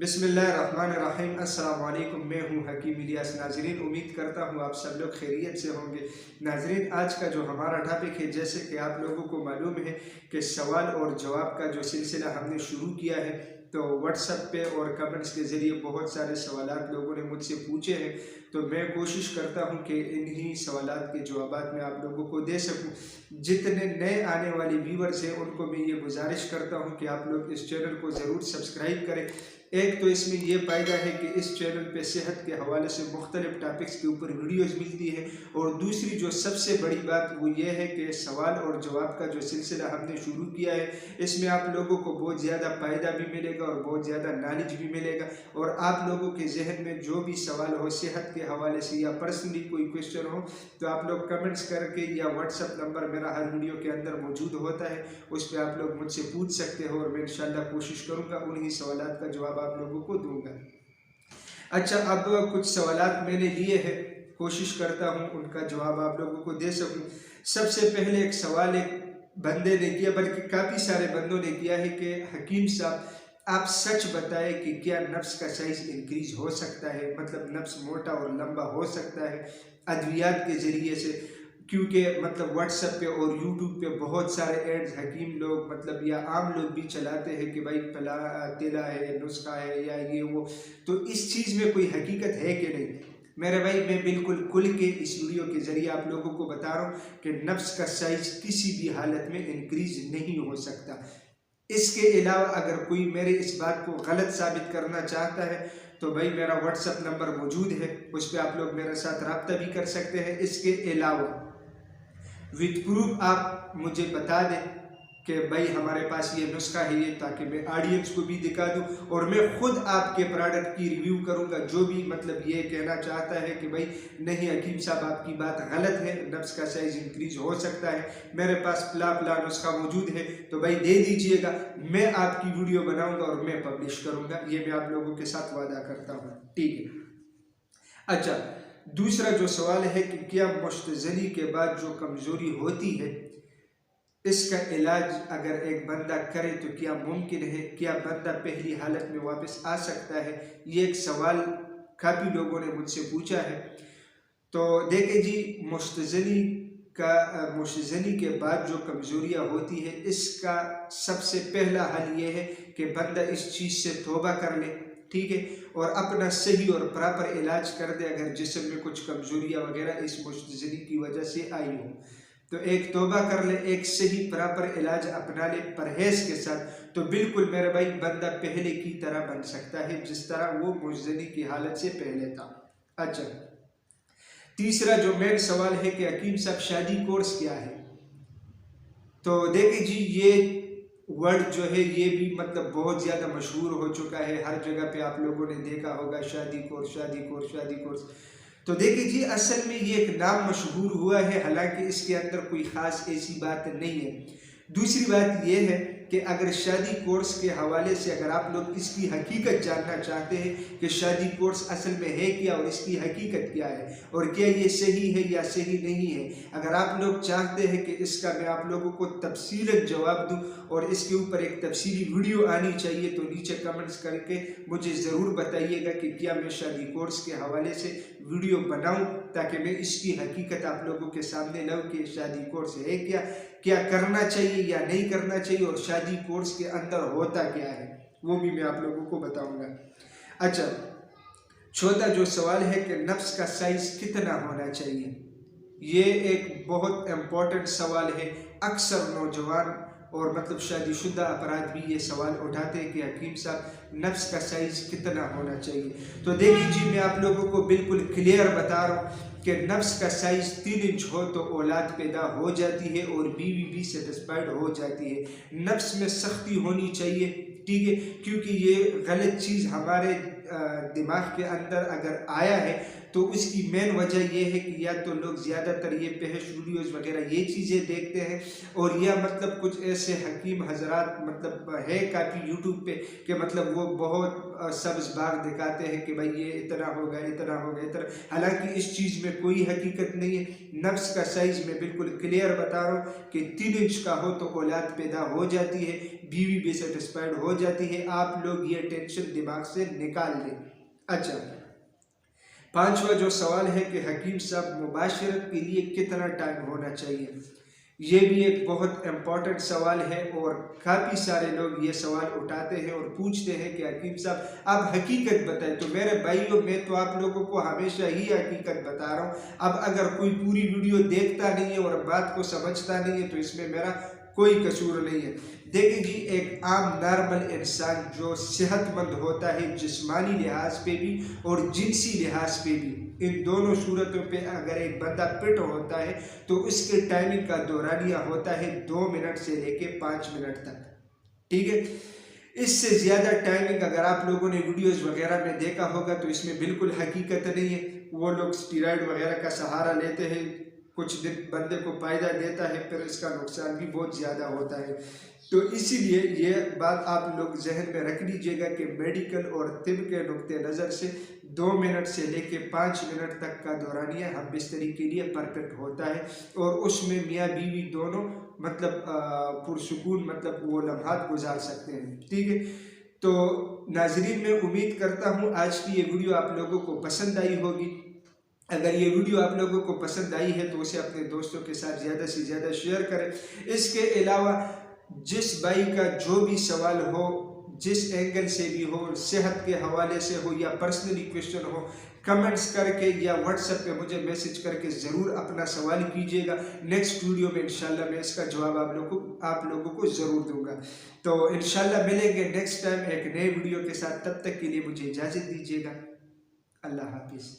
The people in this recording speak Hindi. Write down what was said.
बिस्मिल्लाहिर्रहमानिर्रहीम। अस्सलाम वालेकुम। मैं हूँ हकीम इलियास। नाजरीन, उम्मीद करता हूँ आप सब लोग खैरियत से होंगे। नाजरीन, आज का जो हमारा टॉपिक है, जैसे कि आप लोगों को मालूम है कि सवाल और जवाब का जो सिलसिला हमने शुरू किया है, तो व्हाट्सएप पे और कमेंट्स के ज़रिए बहुत सारे सवालात लोगों ने मुझसे पूछे हैं। तो मैं कोशिश करता हूं कि इन्हीं सवालात के जवाबात मैं आप लोगों को दे सकूं। जितने नए आने वाले व्यूवर्स हैं उनको मैं ये गुजारिश करता हूं कि आप लोग इस चैनल को ज़रूर सब्सक्राइब करें। एक तो इसमें यह फ़ायदा है कि इस चैनल पे सेहत के हवाले से मुख्तलिफ टॉपिक्स के ऊपर वीडियोज़ मिलती है, और दूसरी जो सबसे बड़ी बात वो ये है कि सवाल और जवाब का जो सिलसिला हमने शुरू किया है, इसमें आप लोगों को बहुत ज़्यादा फ़ायदा भी मिलेगा और बहुत ज़्यादा नॉलेज भी मिलेगा। और आप लोगों के जहन में जो भी सवाल हो सेहत के हवाले से या पर्सनली कोई क्वेश्चन हो, तो आप लोग कमेंट्स करके या व्हाट्सएप नंबर मेरा हर वीडियो के अंदर मौजूद होता है, उस पर आप लोग मुझसे पूछ सकते हो, और मैं इंशाल्लाह कोशिश करूँगा उन्हीं सवालात का जवाब आप लोगों को दूंगा। अच्छा, अब कुछ सवालात मैंने लिए हैं, कोशिश करता हूँ उनका जवाब आप लोगों को दे सकूँ। सबसे पहले एक सवाल एक बंदे ने किया, बल्कि काफ़ी सारे बंदों ने किया है कि हकीम साहब, आप सच बताएं कि क्या नफ्स का साइज इंक्रीज हो सकता है, मतलब नफ्स मोटा और लंबा हो सकता है अद्वियात के ज़रिए से। क्योंकि मतलब व्हाट्सएप पे और यूट्यूब पे बहुत सारे एड्स हकीम लोग मतलब या आम लोग भी चलाते हैं कि भाई फला तेला है, नुस्खा है या ये वो, तो इस चीज़ में कोई हकीकत है कि नहीं? मेरे भाई, मैं बिल्कुल खुल के इस वीडियो के ज़रिए आप लोगों को बता रहा हूँ कि नफ्स का साइज किसी भी हालत में इंक्रीज नहीं हो सकता। इसके अलावा अगर कोई मेरे इस बात को गलत साबित करना चाहता है, तो भाई मेरा व्हाट्सएप नंबर मौजूद है, उस पर आप लोग मेरे साथ रब्ता भी कर सकते हैं। इसके अलावा विद प्रूफ आप मुझे बता दें कि भाई हमारे पास ये नुस्खा है ये, ताकि मैं ऑडियंस को भी दिखा दूं, और मैं खुद आपके प्रोडक्ट की रिव्यू करूंगा। जो भी मतलब ये कहना चाहता है कि भाई नहीं हकीम साहब आपकी बात गलत है, नफ्स का साइज इंक्रीज हो सकता है, मेरे पास फला नुस्खा मौजूद है, तो भाई दे दीजिएगा, मैं आपकी वीडियो बनाऊंगा और मैं पब्लिश करूंगा। ये मैं आप लोगों के साथ वादा करता हूँ, ठीक है। अच्छा, दूसरा जो सवाल है कि क्या मुश्तजली के बाद जो कमज़ोरी होती है, इसका इलाज अगर एक बंदा करे तो क्या मुमकिन है, क्या बंदा पहली हालत में वापस आ सकता है? ये एक सवाल काफ़ी लोगों ने मुझसे पूछा है। तो देखें जी, मुश्तजली के बाद जो कमज़ोरियाँ होती है, इसका सबसे पहला हल ये है कि बंदा इस चीज़ से तौबा कर ले, ठीक है, और अपना सही और प्रॉपर इलाज कर दे अगर जिस्म में कुछ कमज़ोरियाँ वगैरह इस मुश्तजली की वजह से आई हो। तो एक तौबा कर ले, एक सही प्रॉपर इलाज अपना ले परहेज़ के साथ, तो बिल्कुल मेरे भाई बंदा पहले की तरह बन सकता है जिस तरह वो मुश्तजली की हालत से पहले था। अच्छा, तीसरा जो मेन सवाल है कि हकीम साहब शादी कोर्स क्या है? तो देखिए जी, ये वर्ड जो है ये भी मतलब बहुत ज़्यादा मशहूर हो चुका है, हर जगह पे आप लोगों ने देखा होगा शादी कोर्स, शादी कोर्स, शादी कोर्स। तो देखिए जी, असल में ये एक नाम मशहूर हुआ है, हालांकि इसके अंदर कोई ख़ास ऐसी बात नहीं है। दूसरी बात यह है कि अगर शादी कोर्स के हवाले से अगर आप लोग इसकी हकीकत जानना चाहते हैं कि शादी कोर्स असल में है क्या और इसकी हकीकत क्या है और क्या ये सही है या सही नहीं है, अगर आप लोग चाहते हैं कि इसका मैं आप लोगों को तफसीलन जवाब दूं और इसके ऊपर एक तफसीली वीडियो आनी चाहिए, तो नीचे कमेंट्स करके मुझे ज़रूर बताइएगा कि क्या मैं शादी कोर्स के हवाले से वीडियो बनाऊं, ताकि मैं इसकी हकीकत आप लोगों के सामने लाऊं कि शादी कोर्स है क्या, क्या करना चाहिए या नहीं करना चाहिए, और शादी कोर्स के अंदर होता क्या है वो भी मैं आप लोगों को बताऊंगा। अच्छा, चौथा जो सवाल है कि नफ्स का साइज कितना होना चाहिए, ये एक बहुत इम्पोर्टेंट सवाल है। अक्सर नौजवान और मतलब शादीशुदा अफराद भी ये सवाल उठाते हैं कि हकीम साहब नफ्स का साइज कितना होना चाहिए। तो देखिए जी, मैं आप लोगों को बिल्कुल क्लियर बता रहा हूँ कि नफ्स का साइज 3 इंच हो तो औलाद पैदा हो जाती है और बीवी भी सेटिस्फाइड हो जाती है। नफ्स में सख्ती होनी चाहिए, ठीक है, क्योंकि ये गलत चीज़ हमारे दिमाग के अंदर अगर आया है तो उसकी मेन वजह यह है कि या तो लोग ज़्यादातर ये बहस वीडियोज़ वगैरह ये चीज़ें देखते हैं, और या मतलब कुछ ऐसे हकीम हजरात मतलब है काफ़ी यूट्यूब पे कि मतलब वो बहुत सब्ज़ बाग दिखाते हैं कि भाई ये इतना होगा, इतना होगा, इतना। हालांकि इस चीज़ में कोई हकीकत नहीं है। नफ्स का साइज़ मैं बिल्कुल क्लियर बता रहा हूँ कि 3 इंच का हो तो औलाद पैदा हो जाती है, बीवी भी सेटिस्फाइड हो जाती है। आप लोग ये टेंशन दिमाग से निकाल दें। अच्छा, पांचवा जो सवाल है कि हकीम साहब मुबाशरत के लिए कितना टाइम होना चाहिए, ये भी एक बहुत इम्पॉर्टेंट सवाल है और काफ़ी सारे लोग ये सवाल उठाते हैं और पूछते हैं कि हकीम साहब आप हकीकत बताएं। तो मेरे भाइयों, मैं तो आप लोगों को हमेशा ही हकीकत बता रहा हूँ। अब अगर कोई पूरी वीडियो देखता नहीं है और बात को समझता नहीं है तो इसमें मेरा कोई कसूर नहीं है। देखिए जी, एक आम नॉर्मल इंसान जो सेहतमंद होता है जिस्मानी लिहाज पे भी और जिनसी लिहाज पे भी, इन दोनों सूरतों पे अगर एक बंदा फिट होता है तो उसके टाइमिंग का दौरानिया होता है 2 मिनट से लेके 5 मिनट तक। ठीक है, इससे ज़्यादा टाइमिंग अगर आप लोगों ने वीडियोस वगैरह में देखा होगा तो इसमें बिल्कुल हकीकत नहीं है। वो लोग स्टीरॉयड वगैरह का सहारा लेते हैं, कुछ दिन बंदे को फायदा देता है, फिर इसका नुकसान भी बहुत ज़्यादा होता है। तो इसीलिए ये बात आप लोग जहन में रख लीजिएगा कि मेडिकल और तिब के नुक्ते नज़र से 2 मिनट से लेके 5 मिनट तक का दौरानिया हम बिस्तरी के लिए परफेक्ट होता है और उसमें मियाँ बीवी दोनों मतलब पुरसुकून मतलब वो लम्हात गुजार सकते हैं। ठीक है, तो नाजरीन, मैं उम्मीद करता हूँ आज की ये वीडियो आप लोगों को पसंद आई होगी। अगर ये वीडियो आप लोगों को पसंद आई है तो उसे अपने दोस्तों के साथ ज़्यादा से ज़्यादा शेयर करें। इसके अलावा जिस भाई का जो भी सवाल हो, जिस एंगल से भी हो, सेहत के हवाले से हो या पर्सनली क्वेश्चन हो, कमेंट्स करके या व्हाट्सएप पे मुझे मैसेज करके ज़रूर अपना सवाल कीजिएगा। नेक्स्ट वीडियो में इंशाल्लाह मैं इसका जवाब आप लोगों को ज़रूर दूंगा। तो इंशाल्लाह मिलेंगे नेक्स्ट टाइम एक नए वीडियो के साथ। तब तक के लिए मुझे इजाज़त दीजिएगा। अल्लाह हाफिज़।